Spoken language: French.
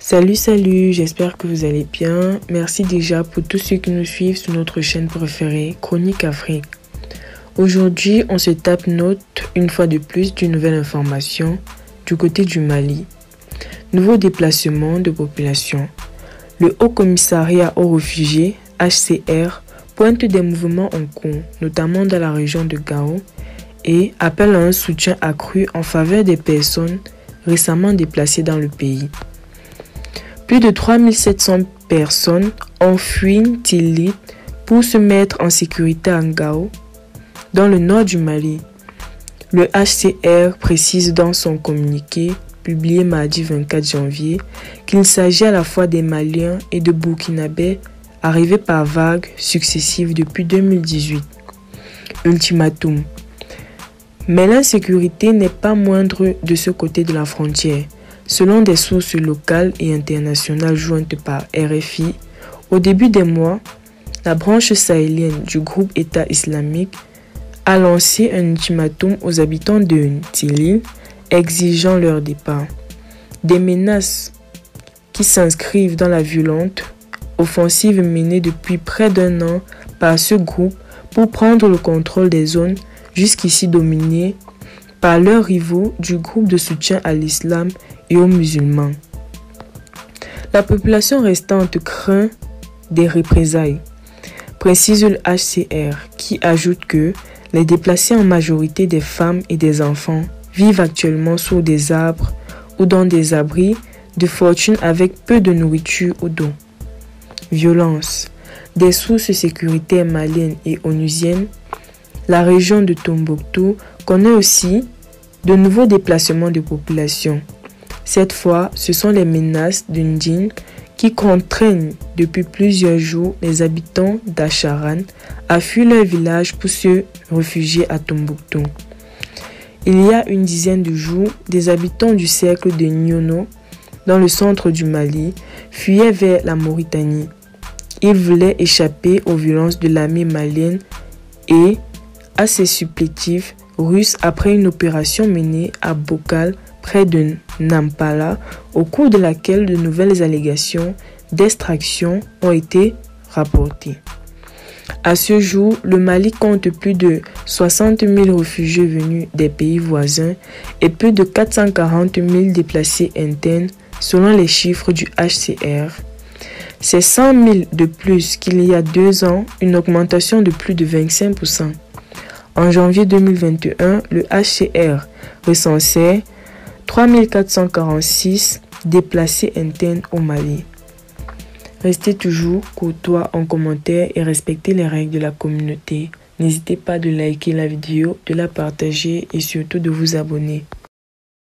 Salut, j'espère que vous allez bien. Merci déjà pour tous ceux qui nous suivent sur notre chaîne préférée, Chronique Afrique. Aujourd'hui, on se tape note, une fois de plus, d'une nouvelle information du côté du Mali. Nouveau déplacement de population. Le Haut Commissariat aux réfugiés, HCR, pointe des mouvements en cours, notamment dans la région de Gao, et appelle à un soutien accru en faveur des personnes récemment déplacées dans le pays. Plus de 3700 personnes ont fui Tilit pour se mettre en sécurité à Gao, dans le nord du Mali. Le HCR précise dans son communiqué, publié mardi 24 janvier, qu'il s'agit à la fois des Maliens et de Burkinabés arrivés par vagues successives depuis 2018. Ultimatum. Mais l'insécurité n'est pas moindre de ce côté de la frontière. Selon des sources locales et internationales jointes par RFI, au début des mois, la branche sahélienne du groupe État islamique a lancé un ultimatum aux habitants de Tilil, exigeant leur départ. Des menaces qui s'inscrivent dans la violente offensive menée depuis près d'un an par ce groupe pour prendre le contrôle des zones jusqu'ici dominées par leurs rivaux du groupe de soutien à l'islam et aux musulmans. La population restante craint des représailles, précise le HCR, qui ajoute que les déplacés, en majorité des femmes et des enfants, vivent actuellement sous des arbres ou dans des abris de fortune avec peu de nourriture ou d'eau. Violence. Des sources sécuritaires maliennes et onusiennes, la région de Tombouctou connaît aussi de nouveaux déplacements de population. Cette fois, ce sont les menaces de Ndine qui contraignent depuis plusieurs jours les habitants d'Acharan à fuir leur village pour se réfugier à Tombouctou. Il y a une dizaine de jours, des habitants du cercle de Nyono, dans le centre du Mali, fuyaient vers la Mauritanie. Ils voulaient échapper aux violences de l'armée malienne et à ses supplétifs russes après une opération menée à Bokal, près de Nampala, au cours de laquelle de nouvelles allégations d'extraction ont été rapportées. À ce jour, le Mali compte plus de 60 000 réfugiés venus des pays voisins et plus de 440 000 déplacés internes selon les chiffres du HCR. C'est 100 000 de plus qu'il y a 2 ans, une augmentation de plus de 25%. En janvier 2021, le HCR recensait 3446 déplacés internes au Mali. Restez toujours courtois en commentaire et respectez les règles de la communauté. N'hésitez pas de liker la vidéo, de la partager et surtout de vous abonner.